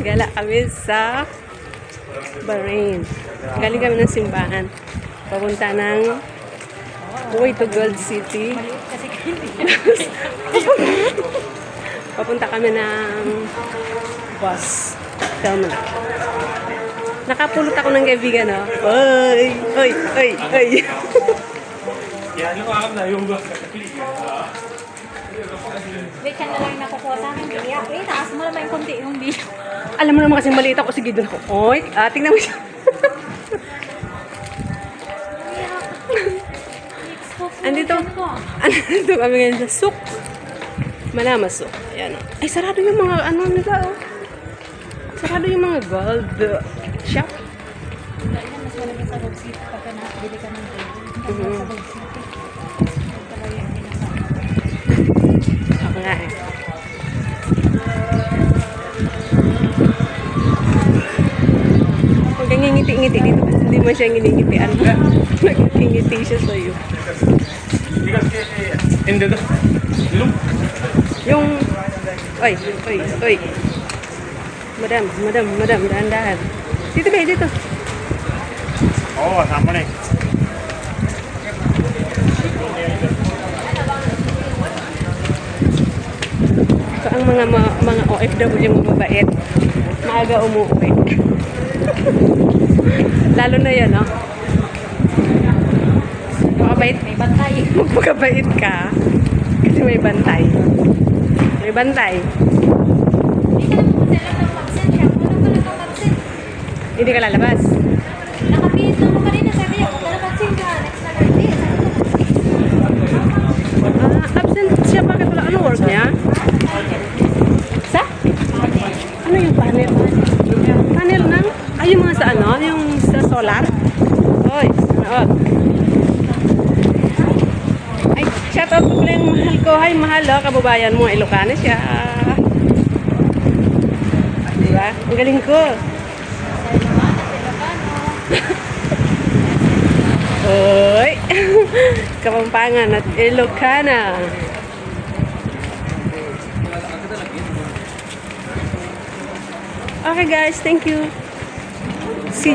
Gala kami sa Bahrain. Galing kami ng simbahan. Papunta ng Way to Gold City. Papunta kami ng bus terminal. Nakapulot ako ng kaibigan, no? Oy! Oy! Oy! Oy! Wait ka na lang yung nakukuha sa akin. Kaya, taas mo naman yung konti yung video. Alam mo naman kasing maliit ako. Sige, doon ako. Oy! Tingnan mo siya. Andito kami ngayon sa souk. Malama souk. Ayan. Ay, sarado yung mga ano nila, oh. Sarado yung mga gold shop. Mas malagay sa Gold City pagka nakabili ka ng gold. Sa Gold City. Ako nga eh. Huwag kang ngingiti-ngiti dito. Hindi mo siya nginingitian ka. Nagingiti siya sa'yo. Yung... Oy, oy, oy. Madam, dahan-dahan. Dito ba, dito. Oo, sama na eh. So, ang mga OFW yung mabait. Maaga umuwi. Lalo na yan, no? Makabait. May bantay. Magpakabait ka. Kasi may bantay. May bantay. Hindi ka lalabas. Nakapihit lang mo kanina. Sabi niya, kung talapansin ka, next na birthday. Absent siya. Bakit wala? Ano work niya? Sa? Ano yung panel? Panel ng? Ay, yung mga sa ano? Yung sa solar? Oy, ano? Ay, shout out po pala yung mahal ko. Hi, mahal, oh. Kababayan mo. Ilocano siya. Diba? Ang galing ko. Oy! Kapampangan at Ilocana. Okay guys, thank you.